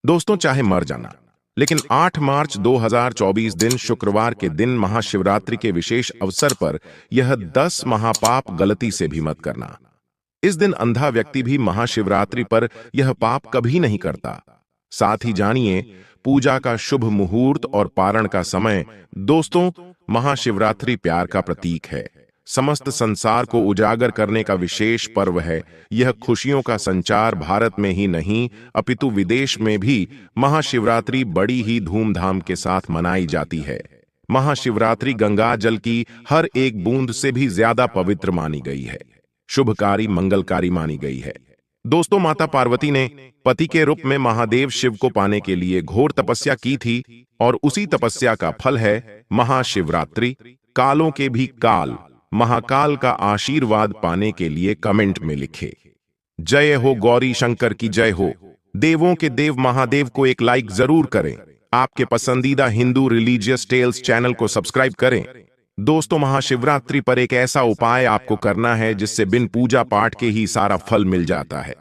दोस्तों, चाहे मर जाना, लेकिन 8 मार्च 2024 दिन शुक्रवार के दिन महाशिवरात्रि के विशेष अवसर पर यह 10 महापाप गलती से भी मत करना। इस दिन अंधा व्यक्ति भी महाशिवरात्रि पर यह पाप कभी नहीं करता। साथ ही जानिए पूजा का शुभ मुहूर्त और पारण का समय। दोस्तों, महाशिवरात्रि प्यार का प्रतीक है, समस्त संसार को उजागर करने का विशेष पर्व है। यह खुशियों का संचार भारत में ही नहीं अपितु विदेश में भी महाशिवरात्रि बड़ी ही धूमधाम के साथ मनाई जाती है। महाशिवरात्रि गंगा जल की हर एक बूंद से भी ज्यादा पवित्र मानी गई है, शुभकारी मंगलकारी मानी गई है। दोस्तों, माता पार्वती ने पति के रूप में महादेव शिव को पाने के लिए घोर तपस्या की थी और उसी तपस्या का फल है महाशिवरात्रि। कालों के भी काल महाकाल का आशीर्वाद पाने के लिए कमेंट में लिखे, जय हो गौरी शंकर की जय हो। देवों के देव महादेव को एक लाइक जरूर करें। आपके पसंदीदा हिंदू रिलीजियस टेल्स चैनल को सब्सक्राइब करें। दोस्तों, महाशिवरात्रि पर एक ऐसा उपाय आपको करना है जिससे बिन पूजा पाठ के ही सारा फल मिल जाता है,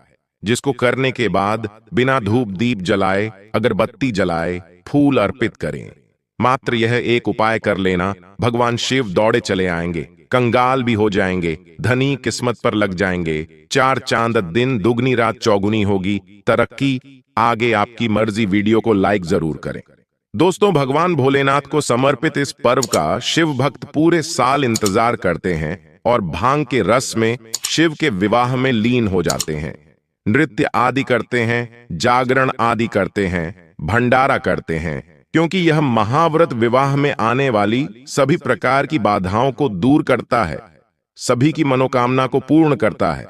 जिसको करने के बाद बिना धूप दीप जलाए, अगरबत्ती जलाए, फूल अर्पित करें। मात्र यह एक उपाय कर लेना, भगवान शिव दौड़े चले आएंगे, कंगाल भी हो जाएंगे, धनी किस्मत पर लग जाएंगे, 4 चांद दिन दुगनी रात चौगुनी होगी, तरक्की आगे आपकी मर्जी। वीडियो को लाइक जरूर करें। दोस्तों, भगवान भोलेनाथ को समर्पित इस पर्व का शिव भक्त पूरे साल इंतजार करते हैं और भांग के रस में शिव के विवाह में लीन हो जाते हैं। नृत्य आदि करते हैं, जागरण आदि करते हैं, भंडारा करते हैं, क्योंकि यह महाव्रत विवाह में आने वाली सभी प्रकार की बाधाओं को दूर करता है, सभी की मनोकामना को पूर्ण करता है।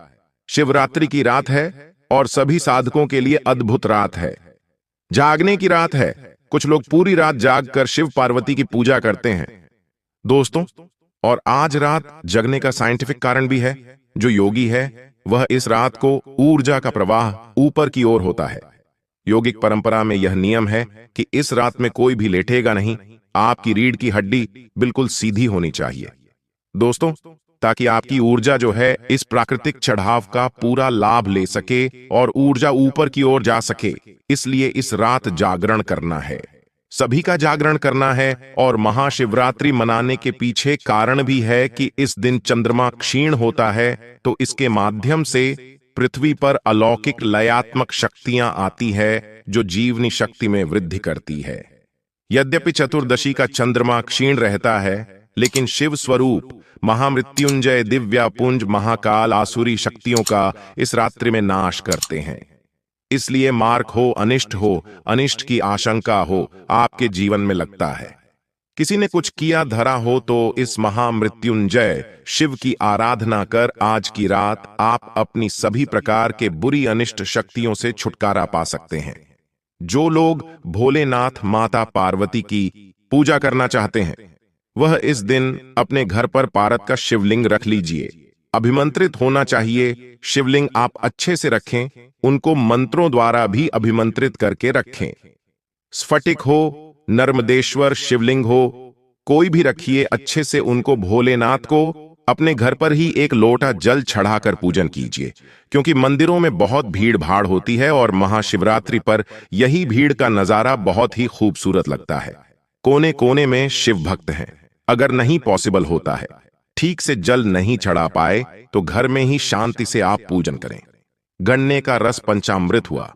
शिवरात्रि की रात है और सभी साधकों के लिए अद्भुत रात है, जागने की रात है। कुछ लोग पूरी रात जागकर शिव पार्वती की पूजा करते हैं। दोस्तों, और आज रात जगने का साइंटिफिक कारण भी है। जो योगी है वह इस रात को ऊर्जा का प्रवाह ऊपर की ओर होता है। योगिक परंपरा में यह नियम है कि इस रात में कोई भी लेटेगा नहीं। आपकी रीढ़ की हड्डी बिल्कुल सीधी होनी चाहिए दोस्तों, ताकि आपकी ऊर्जा जो है इस प्राकृतिक चढ़ाव का पूरा लाभ ले सके और ऊर्जा ऊपर की ओर जा सके। इसलिए इस रात जागरण करना है, सभी का जागरण करना है। और महाशिवरात्रि मनाने के पीछे कारण भी है कि इस दिन चंद्रमा क्षीण होता है, तो इसके माध्यम से पृथ्वी पर अलौकिक लयात्मक शक्तियां आती है जो जीवनी शक्ति में वृद्धि करती है। यद्यपि चतुर्दशी का चंद्रमा क्षीण रहता है, लेकिन शिव स्वरूप महामृत्युंजय दिव्यापुंज महाकाल आसुरी शक्तियों का इस रात्रि में नाश करते हैं। इसलिए मार्क हो, अनिष्ट की आशंका हो आपके जीवन में लगता है, किसी ने कुछ किया धरा हो, तो इस महामृत्युंजय शिव की आराधना कर आज की रात आप अपनी सभी प्रकार के बुरी अनिष्ट शक्तियों से छुटकारा पा सकते हैं। जो लोग भोलेनाथ माता पार्वती की पूजा करना चाहते हैं, वह इस दिन अपने घर पर पारद का शिवलिंग रख लीजिए। अभिमंत्रित होना चाहिए। शिवलिंग आप अच्छे से रखें, उनको मंत्रों द्वारा भी अभिमंत्रित करके रखें। स्फटिक हो, नर्मदेश्वर शिवलिंग हो, कोई भी रखिए, अच्छे से उनको भोलेनाथ को अपने घर पर ही एक लोटा जल चढ़ाकर पूजन कीजिए, क्योंकि मंदिरों में बहुत भीड़ भाड़ होती है और महाशिवरात्रि पर यही भीड़ का नजारा बहुत ही खूबसूरत लगता है। कोने कोने में शिव भक्त हैं। अगर नहीं पॉसिबल होता है, ठीक से जल नहीं चढ़ा पाए, तो घर में ही शांति से आप पूजन करें। गन्ने का रस पंचामृत हुआ,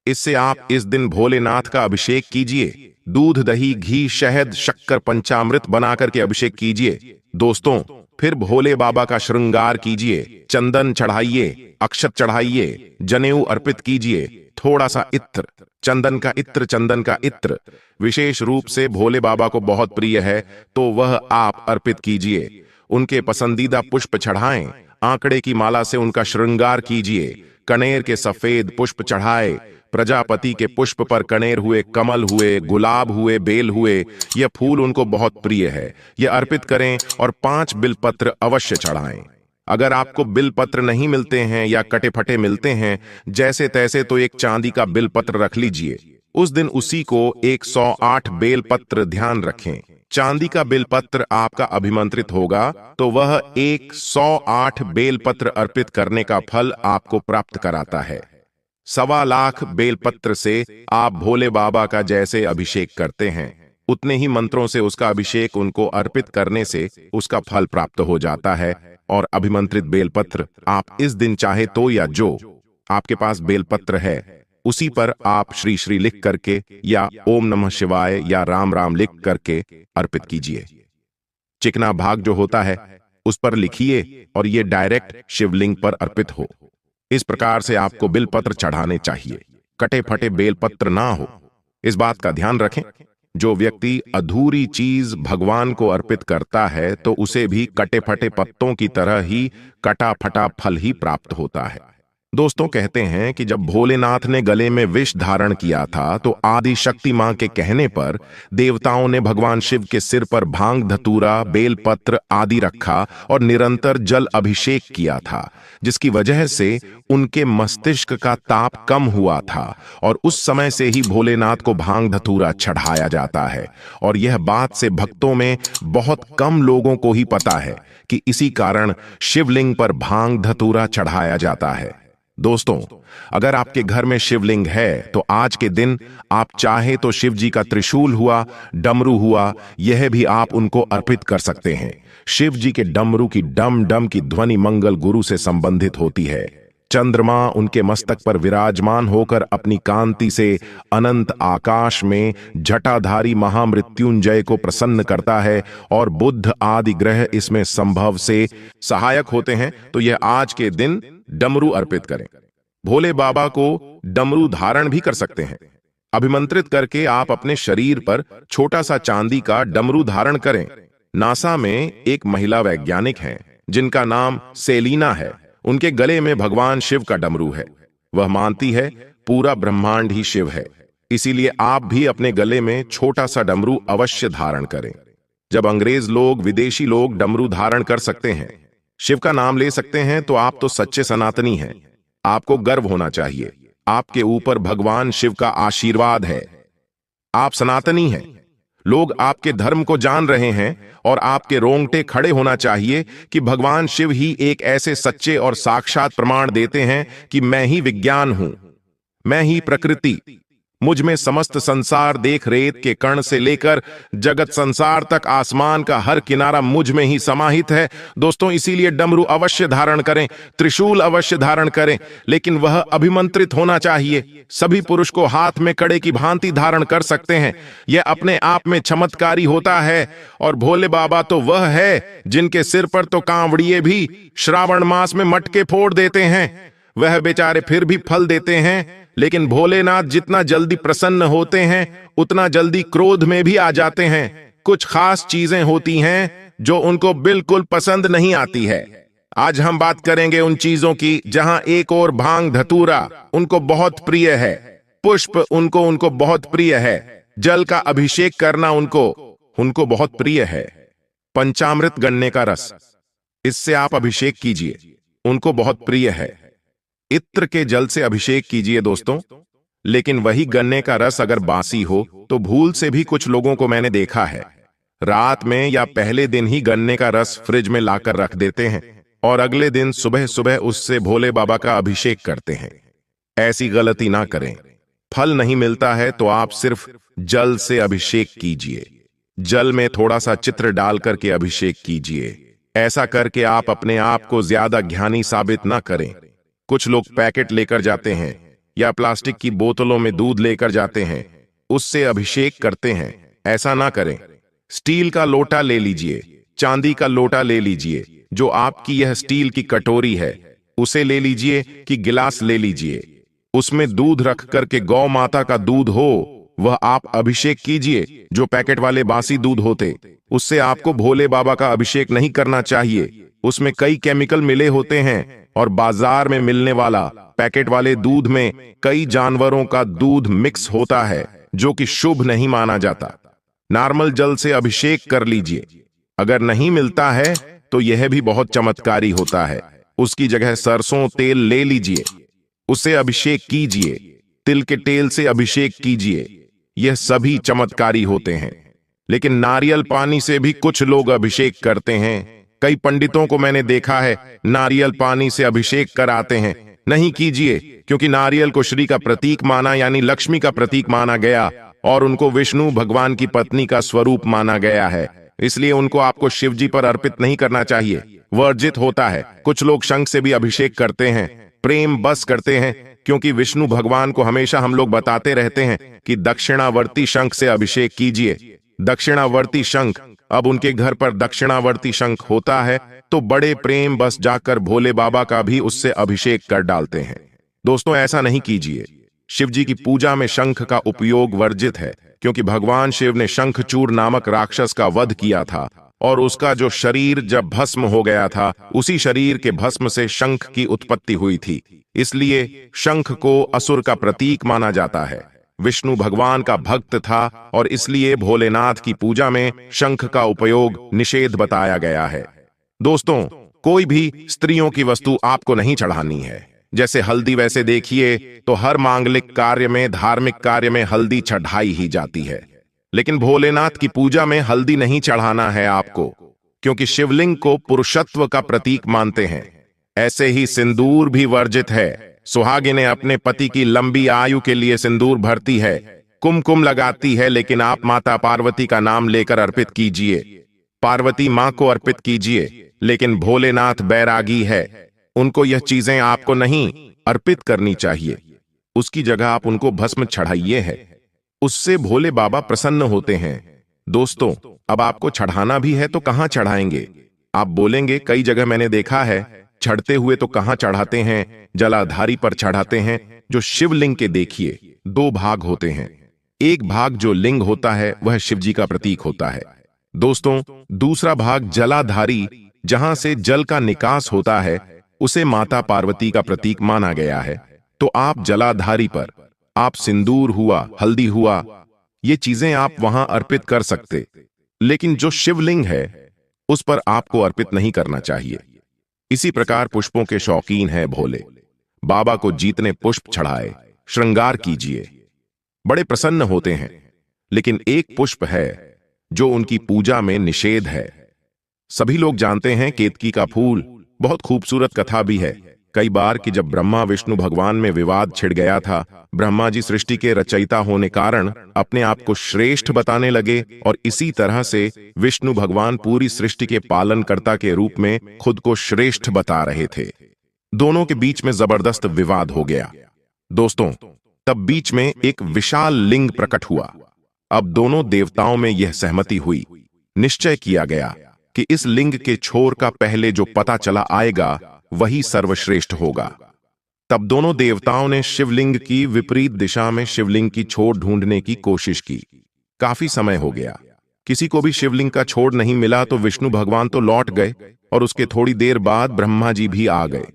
इससे आप इस दिन भोलेनाथ का अभिषेक कीजिए। दूध दही घी शहद शक्कर पंचामृत बनाकर के अभिषेक कीजिए। दोस्तों, फिर भोले बाबा का श्रृंगार कीजिए, चंदन चढ़ाइए, अक्षत चढ़ाइए, जनेऊ अर्पित कीजिए, थोड़ा सा इत्र, चंदन का इत्र विशेष रूप से भोले बाबा को बहुत प्रिय है, तो वह आप अर्पित कीजिए। उनके पसंदीदा पुष्प चढ़ाएं, आंकड़े की माला से उनका श्रृंगार कीजिए। कनेर के सफेद पुष्प चढ़ाए, प्रजापति के पुष्प पर कनेर हुए, कमल हुए, गुलाब हुए, बेल हुए, यह फूल उनको बहुत प्रिय है, यह अर्पित करें। और 5 बिलपत्र अवश्य चढ़ाएं। अगर आपको बिलपत्र नहीं मिलते हैं या कटे फटे मिलते हैं जैसे तैसे, तो एक चांदी का बिलपत्र रख लीजिए। उस दिन उसी को 108 बेलपत्र, ध्यान रखें, चांदी का बेलपत्र आपका अभिमंत्रित होगा, तो वह 108 बेलपत्र अर्पित करने का फल आपको प्राप्त कराता है। 1.25 लाख बेलपत्र से आप भोले बाबा का जैसे अभिषेक करते हैं, उतने ही मंत्रों से उसका अभिषेक उनको अर्पित करने से उसका फल प्राप्त हो जाता है। और अभिमंत्रित बेलपत्र आप इस दिन चाहे तो या जो आपके पास बेलपत्र है उसी पर आप श्री श्री लिख करके या ओम नमः शिवाय या राम राम लिख करके अर्पित कीजिए। चिकना भाग जो होता है उस पर लिखिए और ये डायरेक्ट शिवलिंग पर अर्पित हो। इस प्रकार से आपको बेलपत्र चढ़ाने चाहिए, कटे फटे बेलपत्र ना हो। इस बात का ध्यान रखें, जो व्यक्ति अधूरी चीज भगवान को अर्पित करता है तो उसे भी कटे फटे पत्तों की तरह ही कटा फटा फल ही प्राप्त होता है। दोस्तों, कहते हैं कि जब भोलेनाथ ने गले में विष धारण किया था तो आदि शक्ति मां के कहने पर देवताओं ने भगवान शिव के सिर पर भांग धतूरा बेलपत्र आदि रखा और निरंतर जल अभिषेक किया था, जिसकी वजह से उनके मस्तिष्क का ताप कम हुआ था और उस समय से ही भोलेनाथ को भांग धतूरा चढ़ाया जाता है। और यह बात से भक्तों में बहुत कम लोगों को ही पता है कि इसी कारण शिवलिंग पर भांग धतूरा चढ़ाया जाता है। दोस्तों, अगर आपके घर में शिवलिंग है तो आज के दिन आप चाहे तो शिव जी का त्रिशूल हुआ, डमरू हुआ, यह भी आप उनको अर्पित कर सकते हैं। शिव जी के डमरू की डम डम की ध्वनि मंगल गुरु से संबंधित होती है। चंद्रमा उनके मस्तक पर विराजमान होकर अपनी कांति से अनंत आकाश में जटाधारी महामृत्युंजय को प्रसन्न करता है और बुध आदि ग्रह इसमें संभव से सहायक होते हैं। तो यह आज के दिन डमरू अर्पित करें। भोले बाबा को डमरू धारण भी कर सकते हैं। अभिमंत्रित करके आप अपने शरीर पर छोटा सा चांदी का डमरू धारण करें। नासा में एक महिला वैज्ञानिक हैं जिनका नाम सेलिना है। उनके गले में भगवान शिव का डमरू है। वह मानती है पूरा ब्रह्मांड ही शिव है, इसीलिए आप भी अपने गले में छोटा सा डमरू अवश्य धारण करें। जब अंग्रेज लोग, विदेशी लोग डमरू धारण कर सकते हैं, शिव का नाम ले सकते हैं, तो आप तो सच्चे सनातनी हैं। आपको गर्व होना चाहिए, आपके ऊपर भगवान शिव का आशीर्वाद है। आप सनातनी हैं, लोग आपके धर्म को जान रहे हैं और आपके रोंगटे खड़े होना चाहिए कि भगवान शिव ही एक ऐसे सच्चे और साक्षात प्रमाण देते हैं कि मैं ही विज्ञान हूं, मैं ही प्रकृति, मुझ में समस्त संसार देख रेत के कण से लेकर जगत संसार तक आसमान का हर किनारा मुझ में ही समाहित है। दोस्तों, इसीलिए डमरू अवश्य धारण करें, त्रिशूल अवश्य धारण करें, लेकिन वह अभिमंत्रित होना चाहिए। सभी पुरुष को हाथ में कड़े की भांति धारण कर सकते हैं। यह अपने आप में चमत्कारी होता है। और भोले बाबा तो वह है जिनके सिर पर तो कांवड़िए भी श्रावण मास में मटके फोड़ देते हैं, वह बेचारे फिर भी फल देते हैं। लेकिन भोलेनाथ जितना जल्दी प्रसन्न होते हैं उतना जल्दी क्रोध में भी आ जाते हैं। कुछ खास चीजें होती हैं जो उनको बिल्कुल पसंद नहीं आती है। आज हम बात करेंगे उन चीजों की जहां एक और भांग धतूरा उनको बहुत प्रिय है, पुष्प उनको बहुत प्रिय है, जल का अभिषेक करना उनको बहुत प्रिय है, पंचामृत गन्ने का रस, इससे आप अभिषेक कीजिए, उनको बहुत प्रिय है। इत्र के जल से अभिषेक कीजिए दोस्तों। लेकिन वही गन्ने का रस अगर बासी हो तो भूल से भी कुछ लोगों को मैंने देखा है रात में या पहले दिन ही गन्ने का रस फ्रिज में लाकर रख देते हैं और अगले दिन सुबह सुबह उससे भोले बाबा का अभिषेक करते हैं। ऐसी गलती ना करें। फल नहीं मिलता है तो आप सिर्फ जल से अभिषेक कीजिए। जल में थोड़ा सा चित्र डाल करके अभिषेक कीजिए। ऐसा करके आप अपने आप को ज्यादा ज्ञानी साबित ना करें। कुछ लोग पैकेट लेकर जाते हैं या प्लास्टिक की बोतलों में दूध लेकर जाते हैं, उससे अभिषेक करते हैं। ऐसा ना करें। स्टील का लोटा ले लीजिए, चांदी का लोटा ले लीजिए, जो आपकी यह स्टील की कटोरी है उसे ले लीजिए कि गिलास ले लीजिए, उसमें दूध रख करके गौ माता का दूध हो वह आप अभिषेक कीजिए। जो पैकेट वाले बासी दूध होते उससे आपको भोले बाबा का अभिषेक नहीं करना चाहिए। उसमें कई केमिकल मिले होते हैं और बाजार में मिलने वाला पैकेट वाले दूध में कई जानवरों का दूध मिक्स होता है जो कि शुभ नहीं माना जाता। नॉर्मल जल से अभिषेक कर लीजिए। अगर नहीं मिलता है तो यह भी बहुत चमत्कारी होता है। उसकी जगह सरसों तेल ले लीजिए, उससे अभिषेक कीजिए। तिल के तेल से अभिषेक कीजिए। यह सभी चमत्कारी होते हैं। लेकिन नारियल पानी से भी कुछ लोग अभिषेक करते हैं। कई पंडितों को मैंने देखा है नारियल पानी से अभिषेक कराते हैं। नहीं कीजिए, क्योंकि नारियल को श्री का प्रतीक माना यानी लक्ष्मी का प्रतीक माना गया और उनको विष्णु भगवान की पत्नी का स्वरूप माना गया है। इसलिए उनको आपको शिव जी पर अर्पित नहीं करना चाहिए, वर्जित होता है। कुछ लोग शंख से भी अभिषेक करते हैं, प्रेम बस करते हैं, क्योंकि विष्णु भगवान को हमेशा हम लोग बताते रहते हैं कि दक्षिणावर्ती शंख से अभिषेक कीजिए। दक्षिणावर्ती शंख, अब उनके घर पर दक्षिणावर्ती शंख होता है तो बड़े प्रेम बस जाकर भोले बाबा का भी उससे अभिषेक कर डालते हैं। दोस्तों, ऐसा नहीं कीजिए। शिव जी की पूजा में शंख का उपयोग वर्जित है, क्योंकि भगवान शिव ने शंखचूर नामक राक्षस का वध किया था और उसका जो शरीर जब भस्म हो गया था, उसी शरीर के भस्म से शंख की उत्पत्ति हुई थी। इसलिए शंख को असुर का प्रतीक माना जाता है। विष्णु भगवान का भक्त था और इसलिए भोलेनाथ की पूजा में शंख का उपयोग निषेध बताया गया है। दोस्तों, कोई भी स्त्रियों की वस्तु आपको नहीं चढ़ानी है। जैसे हल्दी, वैसे देखिए तो हर मांगलिक कार्य में, धार्मिक कार्य में हल्दी चढ़ाई ही जाती है, लेकिन भोलेनाथ की पूजा में हल्दी नहीं चढ़ाना है आपको, क्योंकि शिवलिंग को पुरुषत्व का प्रतीक मानते हैं। ऐसे ही सिंदूर भी वर्जित है। सुहागिनें अपने पति की लंबी आयु के लिए सिंदूर भरती है, कुमकुम लगाती है, लेकिन आप माता पार्वती का नाम लेकर अर्पित कीजिए। पार्वती मां को अर्पित कीजिए, लेकिन भोलेनाथ बैरागी है, उनको यह चीजें आपको नहीं अर्पित करनी चाहिए। उसकी जगह आप उनको भस्म चढ़ाइए है, उससे भोले बाबा प्रसन्न होते हैं। दोस्तों, अब आपको चढ़ाना भी है तो कहां चढ़ाएंगे? आप बोलेंगे कई जगह मैंने देखा है, चढ़ते हुए तो कहां चढ़ाते हैं, जलाधारी पर चढ़ाते हैं। जो शिवलिंग के देखिए 2 भाग होते हैं। एक भाग जो लिंग होता है वह शिव जी का प्रतीक होता है। दोस्तों, दूसरा भाग जलाधारी, जहां से जल का निकास होता है, उसे माता पार्वती का प्रतीक माना गया है। तो आप जलाधारी पर आप सिंदूर हुआ, हल्दी हुआ, ये चीजें आप वहां अर्पित कर सकते, लेकिन जो शिवलिंग है उस पर आपको अर्पित नहीं करना चाहिए। इसी प्रकार पुष्पों के शौकीन है भोले बाबा को जितने पुष्प चढ़ाए, श्रृंगार कीजिए, बड़े प्रसन्न होते हैं। लेकिन एक पुष्प है जो उनकी पूजा में निषेध है। सभी लोग जानते हैं केतकी का फूल, बहुत खूबसूरत कथा भी है कई बार कि जब ब्रह्मा विष्णु भगवान में विवाद छिड़ गया था, ब्रह्मा जी सृष्टि के रचयिता होने कारण अपने आप को श्रेष्ठ बताने लगे और इसी तरह से विष्णु भगवान पूरी सृष्टि के पालनकर्ता के रूप में खुद को श्रेष्ठ बता रहे थे। दोनों के बीच में जबरदस्त विवाद हो गया। दोस्तों, तब बीच में एक विशाल लिंग प्रकट हुआ। अब दोनों देवताओं में यह सहमति हुई, निश्चय किया गया कि इस लिंग के छोर का पहले जो पता चला आएगा वही सर्वश्रेष्ठ होगा। तब दोनों देवताओं ने शिवलिंग की विपरीत दिशा में शिवलिंग की छोर ढूंढने की कोशिश की। काफी समय हो गया, किसी को भी शिवलिंग का छोर नहीं मिला तो विष्णु भगवान तो लौट गए और उसके थोड़ी देर बाद ब्रह्मा जी भी आ गए।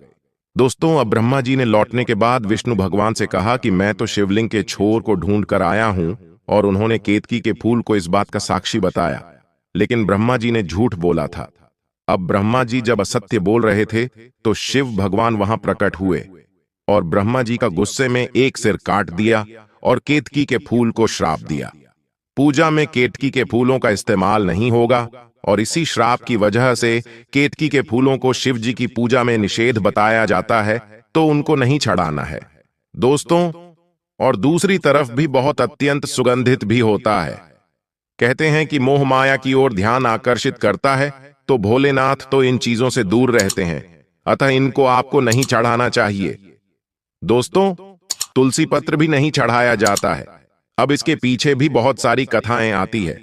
दोस्तों, अब ब्रह्मा जी ने लौटने के बाद विष्णु भगवान से कहा कि मैं तो शिवलिंग के छोर को ढूंढ कर आया हूं, और उन्होंने केतकी के फूल को इस बात का साक्षी बताया, लेकिन ब्रह्मा जी ने झूठ बोला था। अब ब्रह्मा जी जब असत्य बोल रहे थे तो शिव भगवान वहां प्रकट हुए और ब्रह्मा जी का गुस्से में एक सिर काट दिया और केतकी के फूल को श्राप दिया। पूजा में केतकी के फूलों का इस्तेमाल नहीं होगा और इसी श्राप की वजह से केतकी के फूलों को शिव जी की पूजा में निषेध बताया जाता है, तो उनको नहीं चढ़ाना है। दोस्तों, और दूसरी तरफ भी बहुत अत्यंत सुगंधित भी होता है। कहते हैं कि मोह माया की ओर ध्यान आकर्षित करता है, तो भोलेनाथ तो इन चीजों से दूर रहते हैं, अतः इनको आपको नहीं चढ़ाना चाहिए। दोस्तों, तुलसी पत्र भी नहीं चढ़ाया जाता है। अब इसके पीछे भी बहुत सारी कथाएं आती है।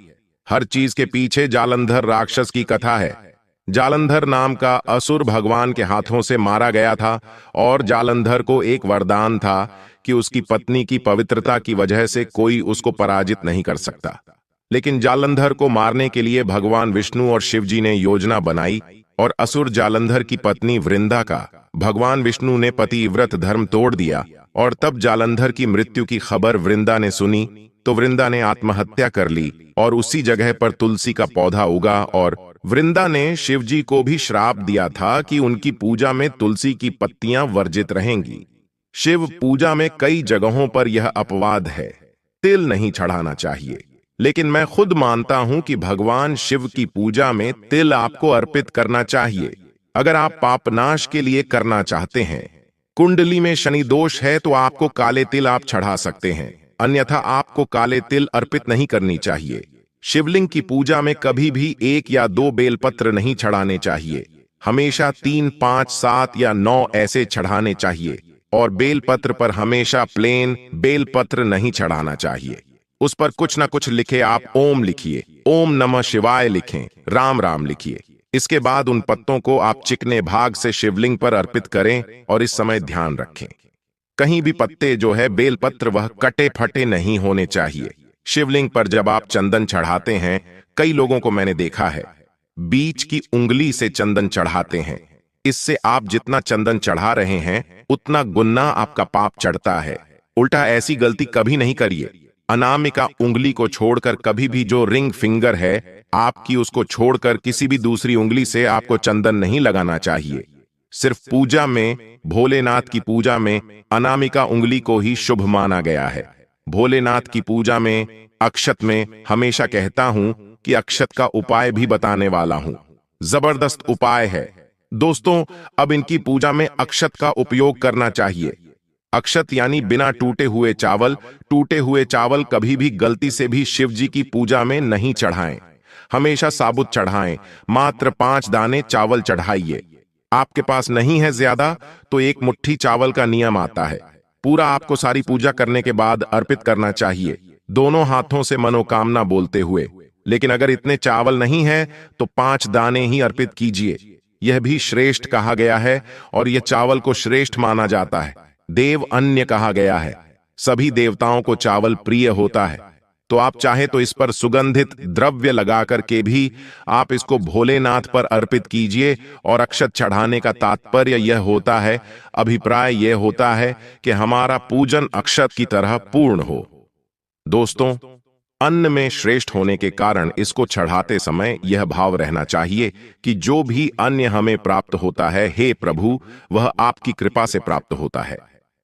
हर चीज के पीछे जालंधर राक्षस की कथा है। जालंधर नाम का असुर भगवान के हाथों से मारा गया था और जालंधर को एक वरदान था कि उसकी पत्नी की पवित्रता की वजह से कोई उसको पराजित नहीं कर सकता। लेकिन जालंधर को मारने के लिए भगवान विष्णु और शिव जी ने योजना बनाई और असुर जालंधर की पत्नी वृंदा का भगवान विष्णु ने पतिव्रत धर्म तोड़ दिया। और तब जालंधर की मृत्यु की खबर वृंदा ने सुनी तो वृंदा ने आत्महत्या कर ली और उसी जगह पर तुलसी का पौधा उगा। और वृंदा ने शिव जी को भी श्राप दिया था कि उनकी पूजा में तुलसी की पत्तियां वर्जित रहेंगी। शिव पूजा में कई जगहों पर यह अपवाद है, तिल नहीं चढ़ाना चाहिए, लेकिन मैं खुद मानता हूं कि भगवान शिव की पूजा में तिल आपको अर्पित करना चाहिए, अगर आप पापनाश के लिए करना चाहते हैं। कुंडली में शनि दोष है तो आपको काले तिल आप चढ़ा सकते हैं, अन्यथा आपको काले तिल अर्पित नहीं करनी चाहिए। शिवलिंग की पूजा में कभी भी 1 या 2 बेलपत्र नहीं चढ़ाने चाहिए, हमेशा 3, 5, 7 या 9 ऐसे चढ़ाने चाहिए। और बेलपत्र पर हमेशा प्लेन बेलपत्र नहीं चढ़ाना चाहिए, उस पर कुछ ना कुछ लिखे। आप ओम लिखिए, ओम नमः शिवाय लिखें, राम राम लिखिए। इसके बाद उन पत्तों को आप चिकने भाग से शिवलिंग पर अर्पित करें और इस समय ध्यान रखें, कहीं भी पत्ते जो है बेलपत्र वह कटे फटे नहीं होने चाहिए। शिवलिंग पर जब आप चंदन चढ़ाते हैं, कई लोगों को मैंने देखा है बीच की उंगली से चंदन चढ़ाते हैं। इससे आप जितना चंदन चढ़ा रहे हैं उतना गुना आपका पाप चढ़ता है। उल्टा ऐसी गलती कभी नहीं करिए। अनामिका उंगली को छोड़कर कभी भी जो रिंग फिंगर है आपकी, उसको छोड़कर किसी भी दूसरी उंगली से आपको चंदन नहीं लगाना चाहिए। सिर्फ पूजा में, भोलेनाथ की पूजा में अनामिका उंगली को ही शुभ माना गया है। भोलेनाथ की पूजा में अक्षत में हमेशा कहता हूं कि अक्षत का उपाय भी बताने वाला हूं, जबरदस्त उपाय है दोस्तों। अब इनकी पूजा में अक्षत का उपयोग करना चाहिए। अक्षत यानी बिना टूटे हुए चावल। टूटे हुए चावल कभी भी गलती से भी शिव जी की पूजा में नहीं चढ़ाएं, हमेशा साबुत चढ़ाएं। मात्र 5 दाने चावल चढ़ाइए। आपके पास नहीं है ज्यादा तो 1 मुट्ठी चावल का नियम आता है, पूरा आपको सारी पूजा करने के बाद अर्पित करना चाहिए, दोनों हाथों से मनोकामना बोलते हुए। लेकिन अगर इतने चावल नहीं है तो 5 दाने ही अर्पित कीजिए, यह भी श्रेष्ठ कहा गया है और यह चावल को श्रेष्ठ माना जाता है। देव अन्य कहा गया है, सभी देवताओं को चावल प्रिय होता है। तो आप चाहे तो इस पर सुगंधित द्रव्य लगाकर के भी आप इसको भोलेनाथ पर अर्पित कीजिए। और अक्षत चढ़ाने का तात्पर्य यह होता है, अभिप्राय यह होता है कि हमारा पूजन अक्षत की तरह पूर्ण हो। दोस्तों, अन्न में श्रेष्ठ होने के कारण इसको चढ़ाते समय यह भाव रहना चाहिए कि जो भी अन्न हमें प्राप्त होता है, हे प्रभु, वह आपकी कृपा से प्राप्त होता है।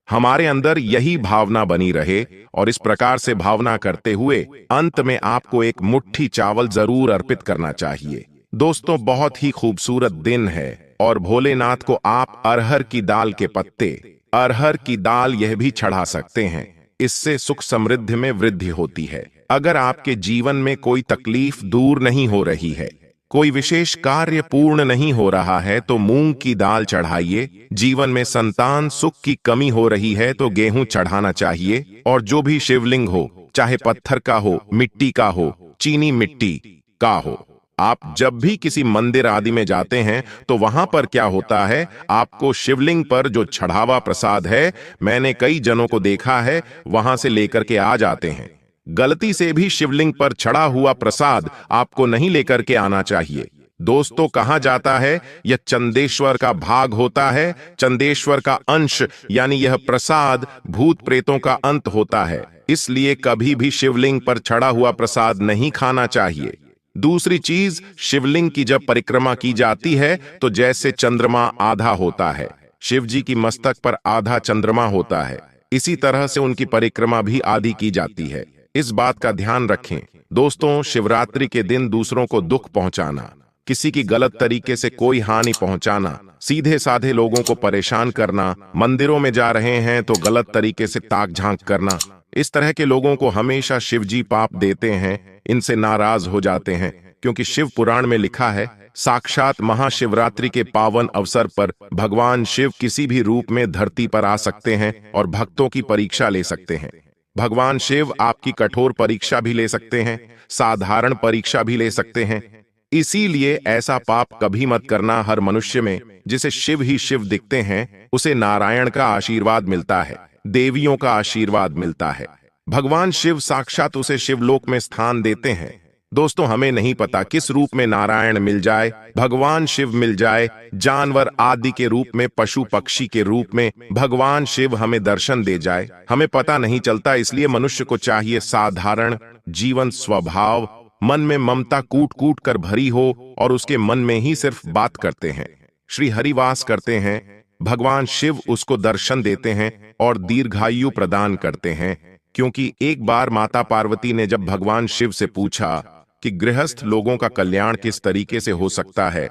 हमारे अंदर यही भावना बनी रहे और इस प्रकार से भावना करते हुए अंत में आपको 1 मुट्ठी चावल जरूर अर्पित करना चाहिए। दोस्तों, बहुत ही खूबसूरत दिन है और भोलेनाथ को आप अरहर की दाल के पत्ते, अरहर की दाल यह भी चढ़ा सकते हैं। इससे सुख समृद्धि में वृद्धि होती है। अगर आपके जीवन में कोई तकलीफ दूर नहीं हो रही है, कोई विशेष कार्य पूर्ण नहीं हो रहा है तो मूंग की दाल चढ़ाइए। जीवन में संतान सुख की कमी हो रही है तो गेहूं चढ़ाना चाहिए। और जो भी शिवलिंग हो, चाहे पत्थर का हो, मिट्टी का हो, चीनी मिट्टी का हो, आप जब भी किसी मंदिर आदि में जाते हैं तो वहां पर क्या होता है, आपको शिवलिंग पर जो चढ़ावा प्रसाद है, मैंने कई जनों को देखा है वहां से लेकर के आ जाते हैं। गलती से भी शिवलिंग पर चढ़ा हुआ प्रसाद आपको नहीं लेकर के आना चाहिए। दोस्तों, कहा जाता है यह चंदेश्वर का भाग होता है, चंदेश्वर का अंश, यानी यह प्रसाद भूत प्रेतों का अंत होता है। इसलिए कभी भी शिवलिंग पर चढ़ा हुआ प्रसाद नहीं खाना चाहिए। दूसरी चीज, शिवलिंग की जब परिक्रमा की जाती है तो जैसे चंद्रमा आधा होता है, शिव जी की मस्तक पर आधा चंद्रमा होता है, इसी तरह से उनकी परिक्रमा भी आधी की जाती है। इस बात का ध्यान रखें। दोस्तों, शिवरात्रि के दिन दूसरों को दुख पहुंचाना, किसी की गलत तरीके से कोई हानि पहुंचाना, सीधे साधे लोगों को परेशान करना, मंदिरों में जा रहे हैं तो गलत तरीके से ताक झांक करना, इस तरह के लोगों को हमेशा शिवजी पाप देते हैं, इनसे नाराज हो जाते हैं। क्योंकि शिव पुराण में लिखा है, साक्षात महाशिवरात्रि के पावन अवसर पर भगवान शिव किसी भी रूप में धरती पर आ सकते हैं और भक्तों की परीक्षा ले सकते हैं। भगवान शिव आपकी कठोर परीक्षा भी ले सकते हैं, साधारण परीक्षा भी ले सकते हैं। इसीलिए ऐसा पाप कभी मत करना। हर मनुष्य में जिसे शिव ही शिव दिखते हैं, उसे नारायण का आशीर्वाद मिलता है, देवियों का आशीर्वाद मिलता है। भगवान शिव साक्षात उसे शिवलोक में स्थान देते हैं। दोस्तों, हमें नहीं पता किस रूप में नारायण मिल जाए, भगवान शिव मिल जाए, जानवर आदि के रूप में, पशु पक्षी के रूप में भगवान शिव हमें दर्शन दे जाए, हमें पता नहीं चलता। इसलिए मनुष्य को चाहिए साधारण जीवन स्वभाव, मन में ममता कूट कूट कर भरी हो और उसके मन में ही सिर्फ बात करते हैं, श्री हरिवास करते हैं। भगवान शिव उसको दर्शन देते हैं और दीर्घायु प्रदान करते हैं। क्योंकि एक बार माता पार्वती ने जब भगवान शिव से पूछा कि गृहस्थ लोगों का कल्याण किस तरीके से हो सकता है,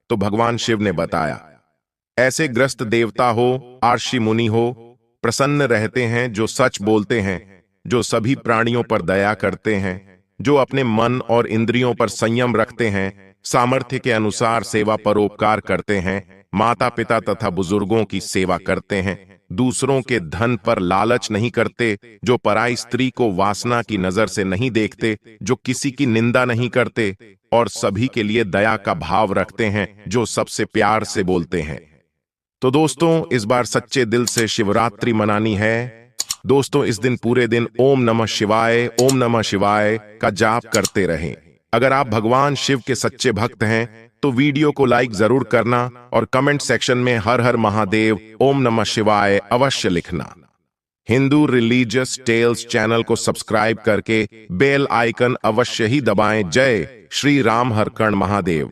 तो भगवान शिव ने बताया ऐसे ग्रस्त देवता हो, आर्षि मुनि हो, प्रसन्न रहते हैं जो सच बोलते हैं, जो सभी प्राणियों पर दया करते हैं, जो अपने मन और इंद्रियों पर संयम रखते हैं, सामर्थ्य के अनुसार सेवा परोपकार करते हैं, माता पिता तथा बुजुर्गों की सेवा करते हैं, दूसरों के धन पर लालच नहीं करते, जो पराई स्त्री को वासना की नजर से नहीं देखते, जो किसी की निंदा नहीं करते और सभी के लिए दया का भाव रखते हैं, जो सबसे प्यार से बोलते हैं। तो दोस्तों, इस बार सच्चे दिल से शिवरात्रि मनानी है। दोस्तों, इस दिन पूरे दिन ओम नमः शिवाय, ओम नमः शिवाय का जाप करते रहें। अगर आप भगवान शिव के सच्चे भक्त हैं तो वीडियो को लाइक जरूर करना और कमेंट सेक्शन में हर हर महादेव, ओम नमः शिवाय अवश्य लिखना। हिंदू रिलीजियस टेल्स चैनल को सब्सक्राइब करके बेल आइकन अवश्य ही दबाएं। जय श्री राम, हर कर्ण महादेव।